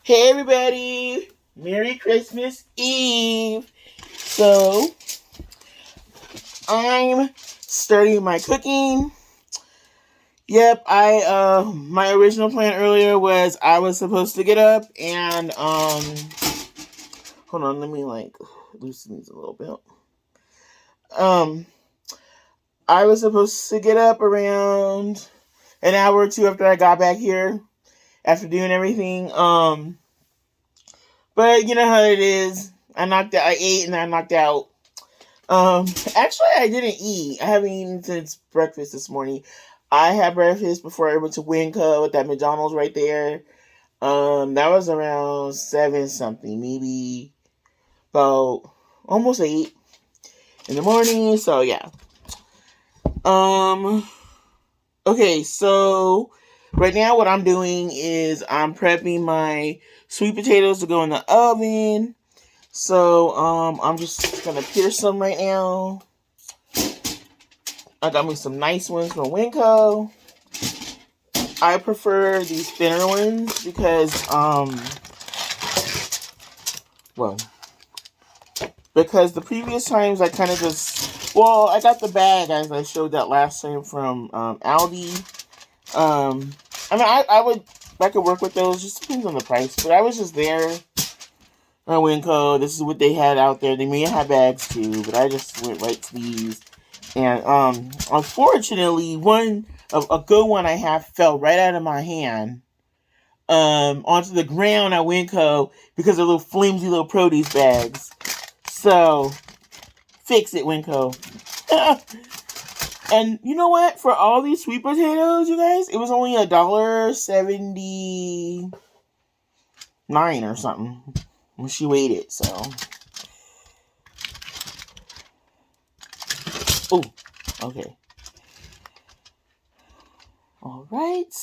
Hey everybody! Merry Christmas Eve! So, I'm starting my cooking. Yep, my original plan earlier was I was supposed to get up and, hold on, let me, loosen these a little bit. I was supposed to get up around an hour or two after I got back here, after doing everything, but you know how it is. I ate and I knocked out. Actually, I didn't eat. I haven't eaten since breakfast this morning. I had breakfast before I went to Winco at that McDonald's right there. That was around 7 something, maybe about almost 8 in the morning. So yeah. Okay, so right now what I'm doing is I'm prepping my sweet potatoes to go in the oven. So, I'm just gonna pierce them right now. I got me some nice ones from Winco. I prefer these thinner ones because, because the previous times I kind of I got the bag as I showed that last time from, Aldi. I could work with those, just depends on the price, but I was just there. Winco, this is what they had out there. They may have bags too, but I just went right to these. And unfortunately, a good one I have fell right out of my hand onto the ground at Winco because of little flimsy little produce bags. So fix it, Winco. And you know what? For all these sweet potatoes, you guys, it was only $1.79 or something when she weighed it. So, oh, okay. All right.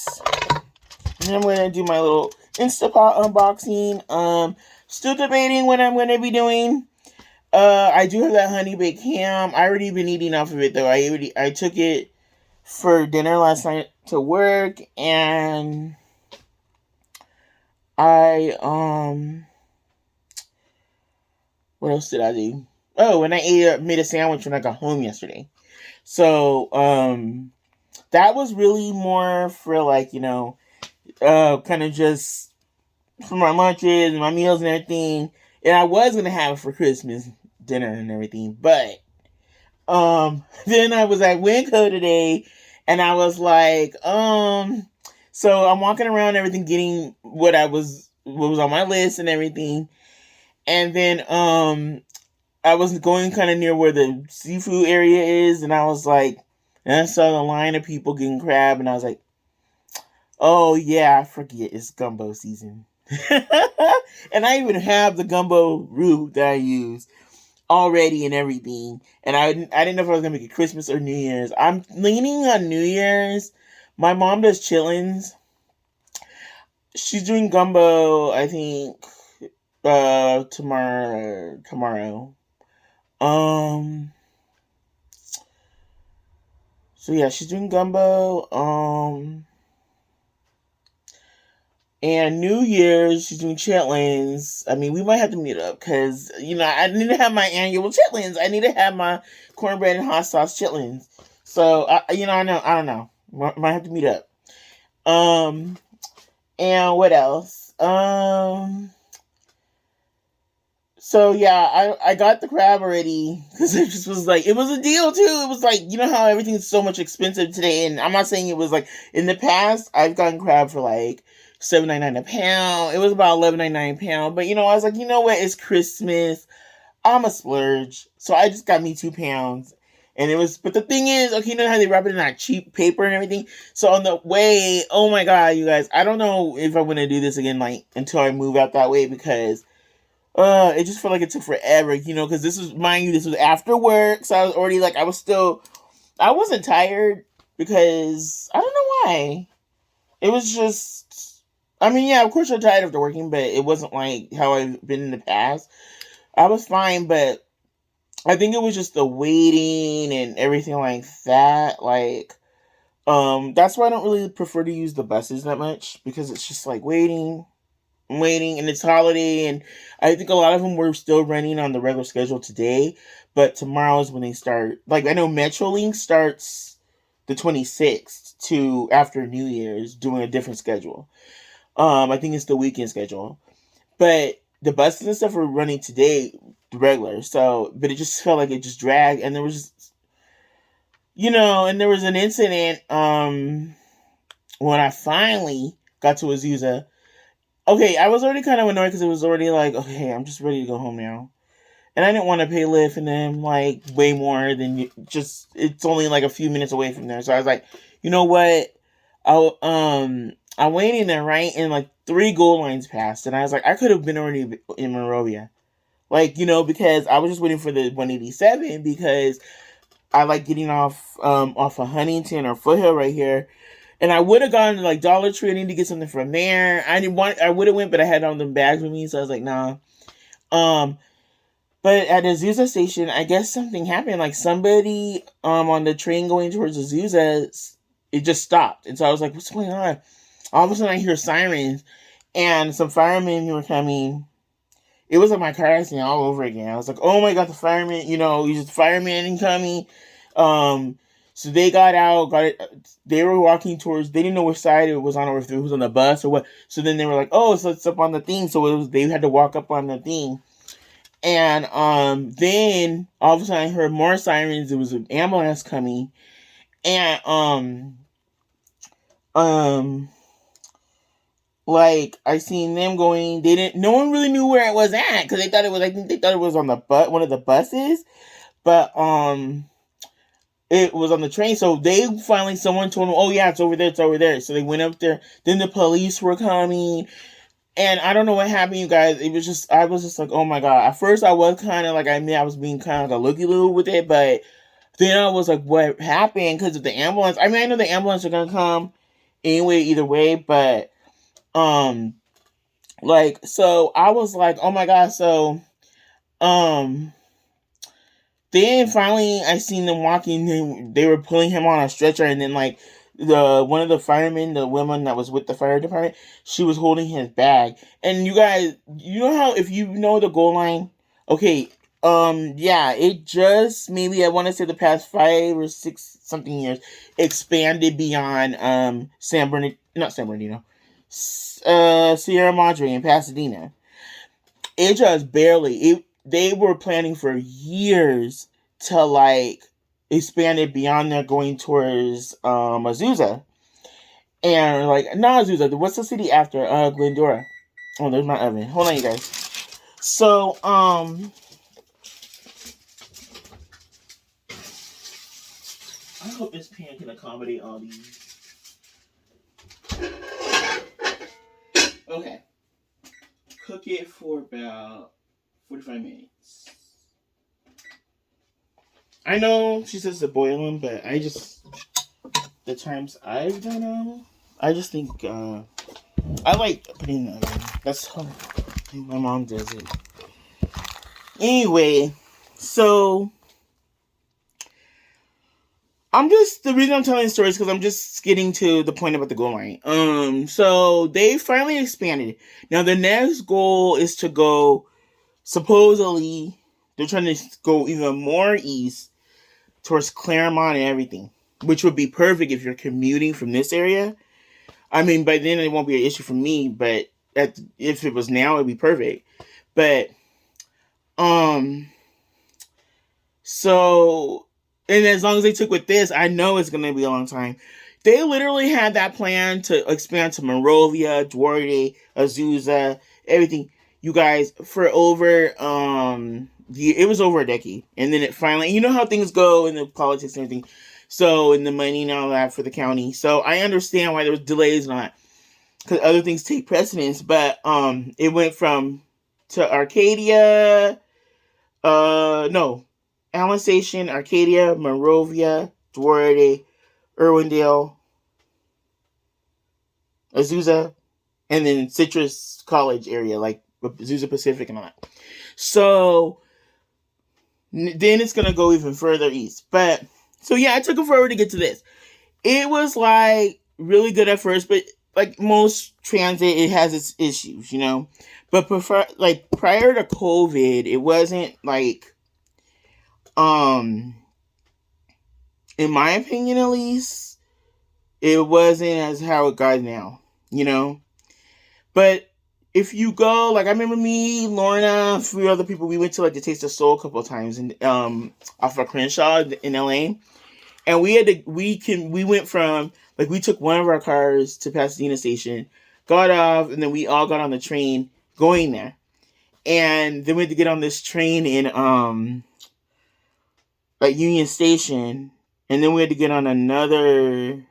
And I'm gonna do my little Instapot unboxing. Still debating what I'm gonna be doing. I do have that honey baked ham. I already been eating off of it though. I took it for dinner last night to work, and what else did I do? Oh, and I made a sandwich when I got home yesterday. So, that was really more for kind of just for my lunches and my meals and everything. And I was gonna have it for Christmas dinner and everything, but then I was at Winco today, and I was like, so I'm walking around and everything, getting what was on my list and everything, and then I was going kind of near where the seafood area is, and I was like, and I saw the line of people getting crab, and I was like, oh yeah, I forget, it's gumbo season. And I even have the gumbo root that I use already and everything. And I didn't know if I was gonna make it Christmas or New Year's. I'm leaning on New Year's. My mom does chitlins. She's doing gumbo, I think, tomorrow. So yeah, she's doing gumbo. And New Year's, she's doing chitlins. I mean, we might have to meet up because, I need to have my annual chitlins. I need to have my cornbread and hot sauce chitlins. So, I don't know. Might have to meet up. And what else? So yeah, I got the crab already because it just was like, it was a deal too. It was like, you know how everything's so much expensive today, and I'm not saying it was like in the past. I've gotten crab for like $7.99 a pound. It was about $11.99 a pound, but I was like, you know what? It's Christmas. I'm a splurge, so I just got me 2 pounds. And it was, but the thing is, okay, you know how they wrap it in that cheap paper and everything? So on the way, oh my God, you guys, I don't know if I'm going to do this again, until I move out that way, because it just felt like it took forever, because this was after work, so I was already, I wasn't tired, because, I don't know why. It was just, I mean, yeah, of course you're tired after working, but it wasn't like how I've been in the past. I was fine, but I think it was just the waiting and everything like that, that's why I don't really prefer to use the buses that much, because it's just, waiting. waiting, and it's holiday, and I think a lot of them were still running on the regular schedule today, but tomorrow is when they start. Like, I know Metrolink starts the 26th to after New Year's, doing a different schedule. I think it's the weekend schedule, but the buses and stuff were running today, the regular. So, but it just felt like it just dragged, and there was just, and there was an incident. When I finally got to Azusa. Okay, I was already kind of annoyed because it was already like, okay, I'm just ready to go home now. And I didn't want to pay Lyft and then, like, way more than just, it's only, like, a few minutes away from there. So I was like, you know what? I went in there, right? And, like, 3 goal lines passed. And I was like, I could have been already in Monrovia. Like, because I was just waiting for the 187 because I like getting off of Huntington or Foothill right here. And I would have gone to, like, Dollar Tree. I need to get something from there. I would have went, but I had all them bags with me, so I was like, nah. But at Azusa station, I guess something happened. Like, somebody on the train going towards Azusa, it just stopped. And so I was like, what's going on? All of a sudden, I hear sirens, and some firemen who were coming. It was like my car accident all over again. I was like, oh my God, the firemen, he's just firemen incoming. So they got out, they were walking towards, they didn't know which side it was on, or if it was on the bus or what. So then they were like, oh, so it's up on the thing. So they had to walk up on the thing. And then all of a sudden I heard more sirens. It was an ambulance coming. And like, I seen them going, no one really knew where it was at, because I think they thought it was on one of the buses. But it was on the train, so someone told them, oh yeah, it's over there. So they went up there, then the police were coming, and I don't know what happened, you guys. I was just like, oh my God. At first I was kind of like, I was being kind of like a looky-loo with it, but then I was like, what happened? Because of the ambulance. I know the ambulance are gonna come anyway, either way, but so I was like, oh my God. So then finally, I seen them walking. They were pulling him on a stretcher, and then like one of the firemen, the woman that was with the fire department, she was holding his bag. And you guys, you know how if you know the goal line, okay, yeah, it just maybe I want to say the past 5 or 6 something years expanded beyond not San Bernardino, Sierra Madre in Pasadena. It just barely. They were planning for years to like expand it beyond there, going towards Azusa. And like, not Azusa, what's the city after? Glendora. Oh, there's my oven. Hold on, you guys. So I hope this pan can accommodate all these. Okay. Cook it for about 45 minutes. I know she says to boil them, but the times I've done them, I just think, I like putting them in. That's how my mom does it. Anyway, so, the reason I'm telling the story is because I'm just getting to the point about the goal line. So they finally expanded. Now the next goal is to go, supposedly, they're trying to go even more east towards Claremont and everything, which would be perfect if you're commuting from this area. I mean, by then it won't be an issue for me, but if it was now, it'd be perfect. But, so, and as long as they took with this, I know it's going to be a long time. They literally had that plan to expand to Monrovia, Duarte, Azusa, everything. You guys, for over, it was over a decade. And then it finally, you know how things go in the politics and everything. So, and the money and all that for the county. So, I understand why there was delays and all that, because other things take precedence. But, it went to Arcadia, Allen Station, Arcadia, Monrovia, Duarte, Irwindale, Azusa, and then Citrus College area, like Azusa Pacific and all that. So then it's going to go even further east. But, so yeah, I took it forever to get to this. It was like really good at first, but like most transit, it has its issues, but prior to COVID, it wasn't like, um in my opinion at least, it wasn't as how it got now, but if you go, like, I remember me, Lorna, a few other people, we went to like the Taste of Soul a couple of times, and off of Crenshaw in LA. And we went from, like, we took one of our cars to Pasadena Station, got off, and then we all got on the train going there. And then we had to get on this train in like Union Station, and then we had to get on another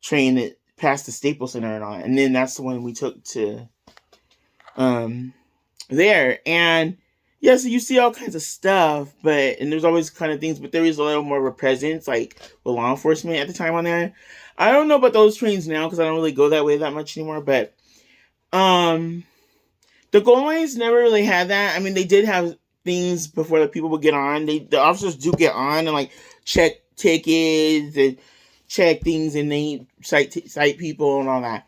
train that passed the Staples Center and all. And then that's the one we took to there. And yeah, so you see all kinds of stuff, and there's always kind of things, but there is a little more of a presence, like, with law enforcement at the time on there. I don't know about those trains now, because I don't really go that way that much anymore, but the Gold Lines never really had that. I mean, they did have things before the people would get on. The officers do get on and, like, check tickets and check things, and they cite people and all that.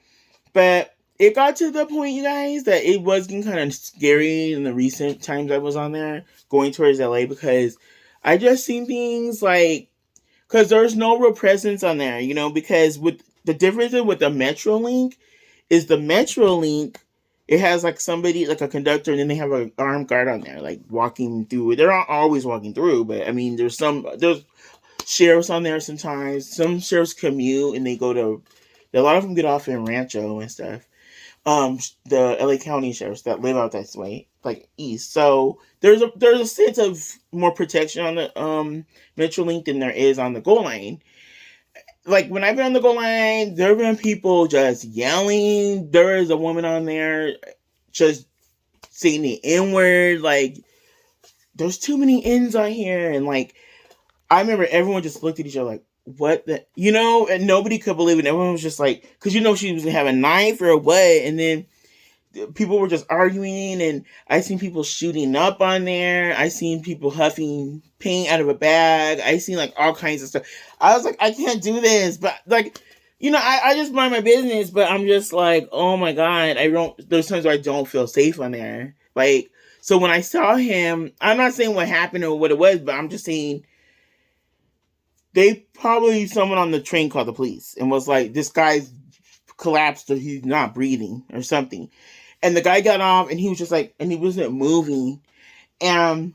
But it got to the point, you guys, that it was getting kind of scary in the recent times I was on there going towards LA, because I just seen things like, because there's no real presence on there, because with the difference with the Metrolink is the Metrolink, it has like somebody, like a conductor, and then they have an armed guard on there, like, walking through. They're not always walking through, but I mean, there's sheriffs on there sometimes. Some sheriffs commute and they go to, a lot of them get off in Rancho and stuff. The LA County sheriffs that live out that way, like east. So there's a sense of more protection on the Metrolink than there is on the Gold Line. Like, when I've been on the Gold Line, there have been people just yelling. There is a woman on there just saying the N-word. Like, there's too many N's on here. And, like, I remember everyone just looked at each other like, what the, and nobody could believe it. Everyone was just like, because she was gonna have a knife or what, and then people were just arguing, and I seen people shooting up on there. I seen people huffing paint out of a bag. I seen, like, all kinds of stuff. I was like, I can't do this, but, like, I just mind my business, but I'm just like, oh my God, there's times where I don't feel safe on there. Like, so when I saw him, I'm not saying what happened or what it was, but I'm just saying, someone on the train called the police and was like, this guy's collapsed or he's not breathing or something. And the guy got off and he was just like, and he wasn't moving. And,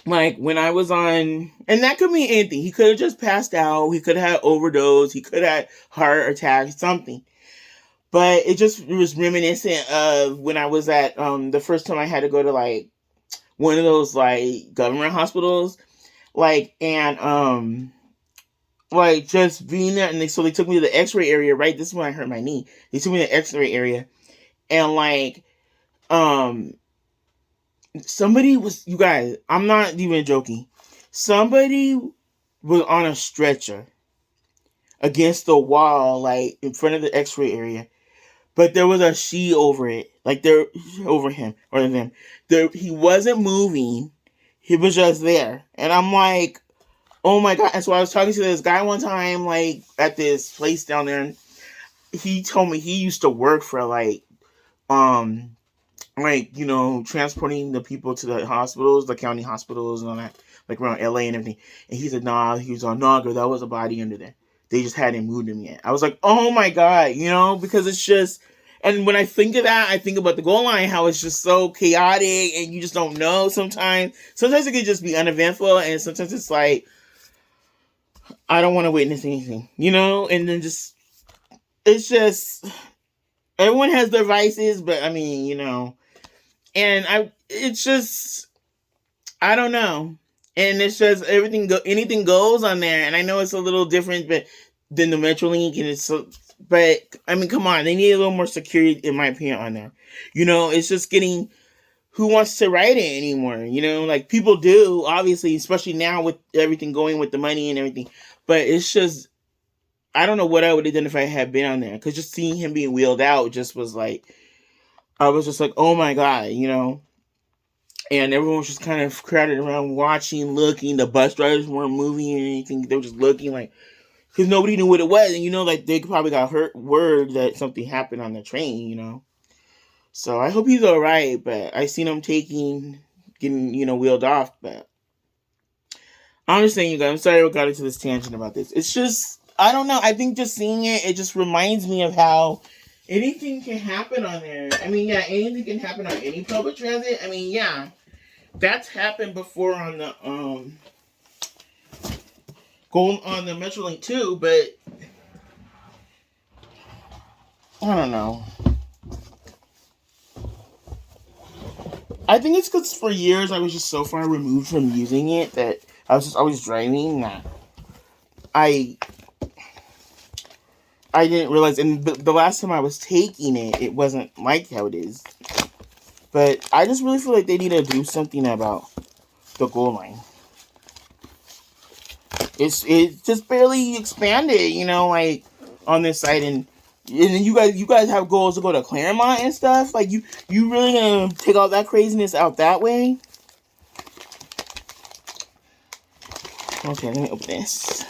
like, when I was on, and that could mean anything. He could have just passed out. He could have had overdose. He could have had heart attack, something. But it was reminiscent of when I was at, the first time I had to go to, like, one of those, like, government hospitals. Like, and, like, just being there, and so they took me to the x-ray area, right? This is when I hurt my knee. They took me to the x-ray area, and, like, somebody was, you guys, I'm not even joking, somebody was on a stretcher against the wall, like, in front of the x-ray area, but there was a sheet over it, like, over him, or them. He wasn't moving, he was just there, and I'm like, oh my God. And so I was talking to this guy one time, like, at this place down there, and he told me he used to work for, like, transporting the people to the hospitals, the county hospitals and all that, like, around LA and everything. And he said, nah, he was on, nah, girl, that was a body under there. They just hadn't moved him yet. I was like, oh my God, because it's just, and when I think of that, I think about the Gold Line, how it's just so chaotic and you just don't know sometimes. Sometimes it can just be uneventful, and sometimes it's like, I don't want to witness anything, and then it's just, everyone has their vices, but I mean, and it's just, I don't know. And it's just, anything goes on there. And I know it's a little different, than the Metrolink, and but I mean, come on, they need a little more security, in my opinion, on there. It's just getting, who wants to write it anymore? Like, people do, obviously, especially now with everything going with the money and everything. But it's just, I don't know what I would have done if I had been on there. Because just seeing him being wheeled out just was like, I was just like, oh my God, And everyone was just kind of crowded around watching, looking. The bus drivers weren't moving or anything. They were just looking like, because nobody knew what it was, and like they probably got hurt word that something happened on the train. So I hope he's all right. But I seen him getting wheeled off. But I'm just saying, you guys, I'm sorry I got into this tangent about this. It's just, I don't know. I think just seeing it just reminds me of how anything can happen on there. I mean, yeah, anything can happen on any public transit. I mean, yeah, that's happened before on the going on the Metrolink too. But I don't know. I think it's because for years I was just so far removed from using it that I was just always driving that I didn't realize. And the last time I was taking it, it wasn't like how it is. But I just really feel like they need to do something about the goal line. It's just barely expanded, like on this site, and then you guys have goals to go to Claremont and stuff. Like you really gonna take all that craziness out that way? Okay, let me open this.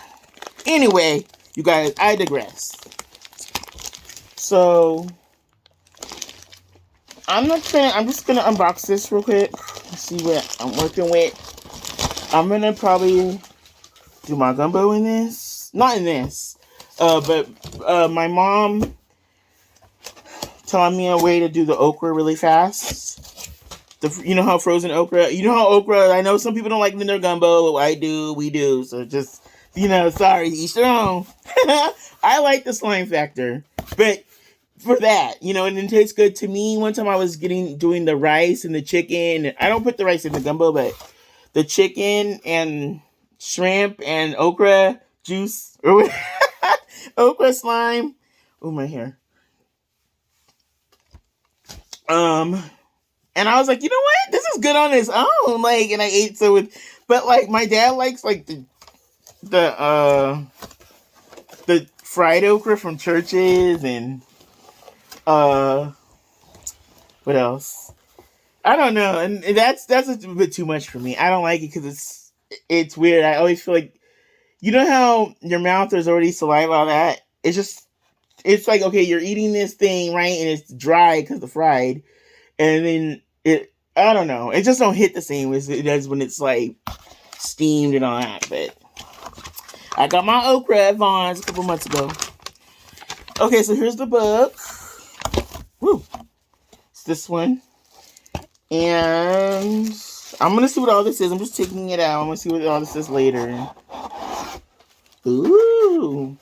Anyway, you guys, I digress. So I'm just gonna unbox this real quick. See what I'm working with. I'm gonna probably do my gumbo in this. Not in this. But my mom telling me a way to do the okra really fast. You know how frozen okra? You know how okra, I know some people don't like it in their gumbo. I do, we do. So just, sorry, each their own. I like the slime factor. But for that, and it tastes good to me. One time I was doing the rice and the chicken. I don't put the rice in the gumbo, but the chicken and shrimp and okra juice or okra slime. Oh, my hair. And I was like, you know what? This is good on its own. Like, and I ate but like my dad likes like the fried okra from Church's and what else? I don't know. And that's a bit too much for me. I don't like it because it's weird. I always feel like, you know how your mouth there's already saliva on that? It's like, okay, you're eating this thing, right? And it's dry because the fried. And then I don't know. It just don't hit the same as it does when it's like steamed and all that. But I got my okra at Vaughn's a couple months ago. Okay, so here's the book. Woo. It's this one. And I'm going to see what all this is. I'm just taking it out. I'm going to see what all this is later. Ooh.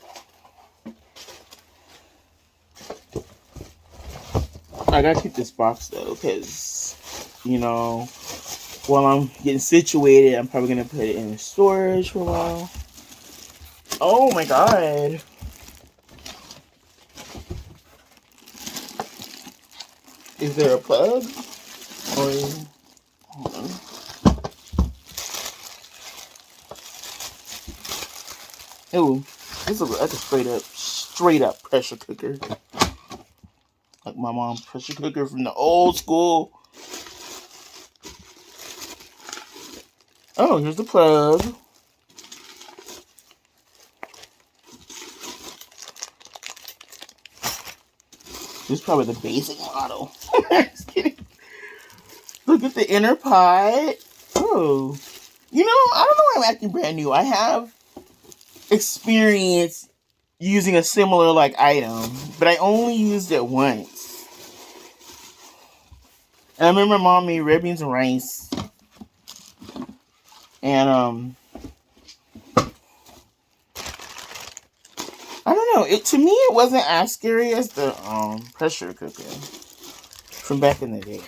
I gotta keep this box though, because, while I'm getting situated, I'm probably gonna put it in storage for a while. Oh my god. Is there a plug? Or, hold on. Oh, this is like a straight up pressure cooker. Like my mom's pressure cooker from the old school. Oh, here's the plug. This is probably the basic model. Just kidding. Look at the inner pot. Oh. I don't know why I'm acting brand new. I have experience using a similar item, but I only used it once. And I remember Mom made red beans and rice. And I don't know. To me it wasn't as scary as the pressure cooker from back in the day.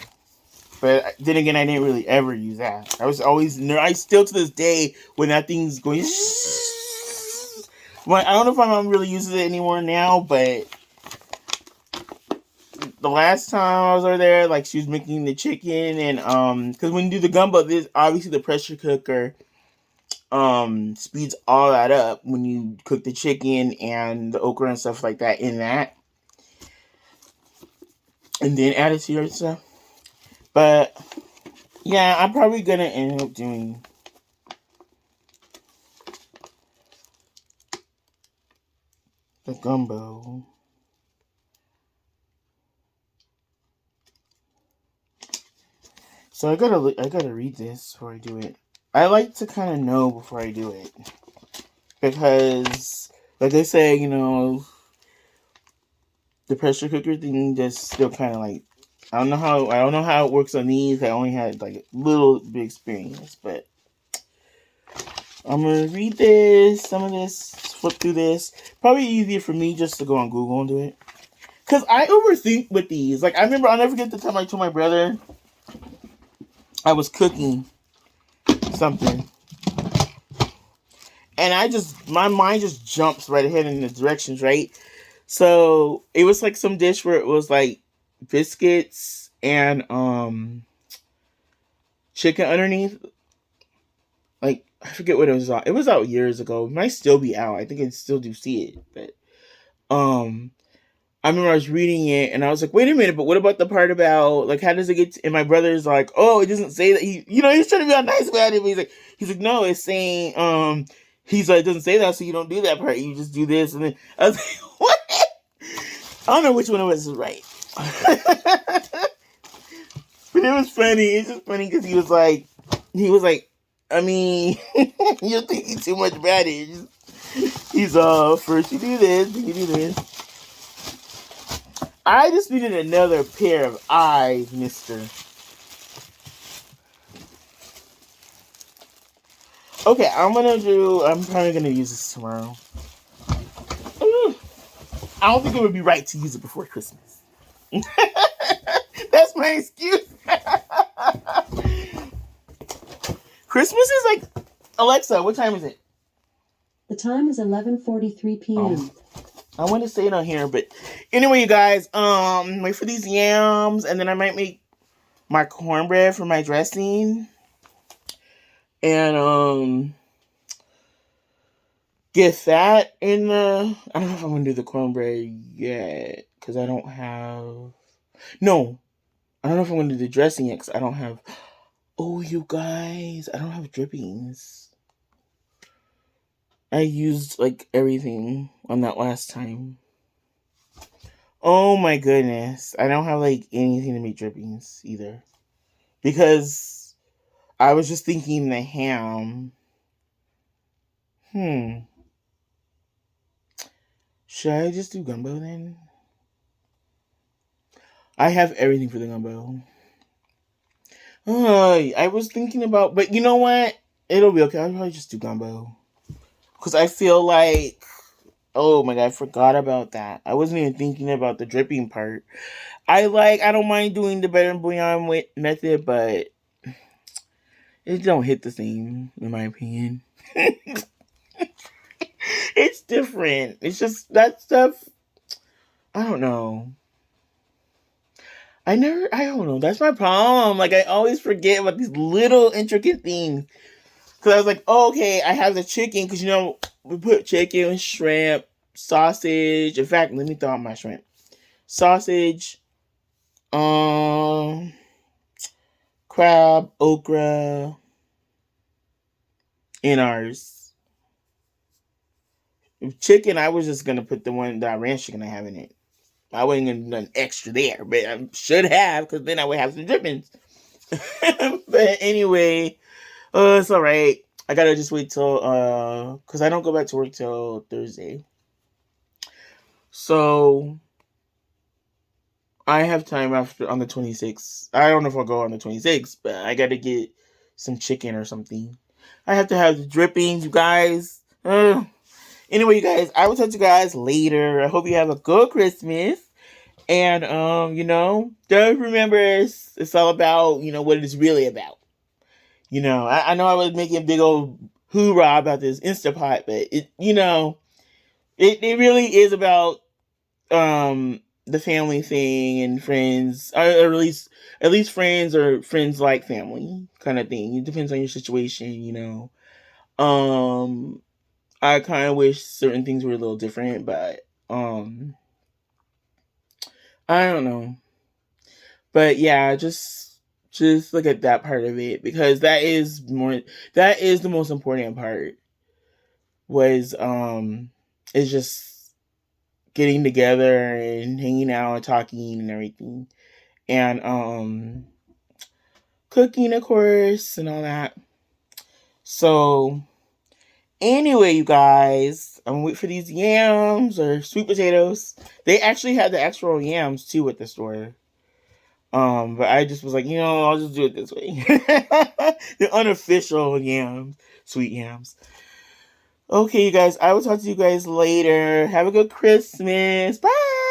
But then again, I didn't really ever use that. I still to this day when that thing's going. I don't know if my mom really uses it anymore now, but the last time I was over there, she was making the chicken and because when you do the gumbo, this obviously the pressure cooker speeds all that up when you cook the chicken and the okra and stuff like that in that, and then add it to your stuff. But yeah, I'm probably gonna end up doing. of gumbo. So I gotta read this before I do it. I like to kind of know before I do it because, like they say, the pressure cooker thing just still kind of like I don't know how it works on these. I only had like a little bit experience, but I'm gonna read this, some of this, flip through this. Probably easier for me just to go on Google and do it. Cause I overthink with these. Like I remember, I'll never forget the time I told my brother I was cooking something, and my mind just jumps right ahead in the directions, right? So it was like some dish where it was like biscuits and chicken underneath. Like I forget what it was out. It was out years ago. It might still be out. I think I still do see it, but I remember I was reading it and I was like, wait a minute, but what about the part about like how does it get and my brother's like, oh, it doesn't say that he's trying to be all nice about it, but he's like, no, it's saying he's like, it doesn't say that, so you don't do that part. You just do this, and then I was like, what? I don't know which one of us is right. But it was funny. It's just funny because he was like, I mean, you're thinking too much about it. He's first you do this, then you do this. I just needed another pair of eyes, mister. Okay, I'm probably gonna use this tomorrow. I don't think it would be right to use it before Christmas. That's my excuse. Christmas is like, Alexa, what time is it? The time is 11:43 p.m. I want to say it on here, but anyway, you guys, wait for these yams, and then I might make my cornbread for my dressing, and get that in the. I don't know if I'm gonna do the cornbread yet because I don't have. No, I don't know if I'm gonna do the dressing yet because I don't have. Oh, you guys, I don't have drippings. I used like everything on that last time. Oh my goodness. I don't have like anything to make drippings either. Because I was just thinking the ham. Should I just do gumbo then? I have everything for the gumbo. I was thinking about, but you know what? It'll be okay. I'll probably just do gumbo. Because I feel like, oh my god, I forgot about that. I wasn't even thinking about the dripping part. I don't mind doing the better bouillon method, but it don't hit the same, in my opinion. It's different. It's just, that stuff, I don't know. I don't know. That's my problem. Like, I always forget about these little intricate things. Because I was like, oh, okay, I have the chicken. Because, we put chicken, shrimp, sausage. In fact, let me throw out my shrimp. Sausage, crab, okra, in ours. Chicken, I was just going to put the ranch chicken I have in it. I wasn't going to do nothing extra there, but I should have, because then I would have some drippings. But anyway, it's all right. I gotta just wait till, because I don't go back to work till Thursday. So, I have time on the 26th. I don't know if I'll go on the 26th, but I gotta get some chicken or something. I have to have the drippings, you guys. Anyway, you guys, I will talk to you guys later. I hope you have a good Christmas. And, don't remember it's all about, what it's really about. I know I was making a big old hoorah about this Instapot, but it really is about, the family thing and friends, or at least friends or friends like family kind of thing. It depends on your situation, I kind of wish certain things were a little different, but, I don't know. But yeah, just look at that part of it, because that is the most important part, was is just getting together and hanging out and talking and everything. And cooking, of course, and all that. So anyway, you guys, I'm waiting for these yams or sweet potatoes. They actually had the actual yams too at the store. But I just was like, I'll just do it this way. The unofficial yams, sweet yams. Okay, you guys, I will talk to you guys later. Have a good Christmas. Bye.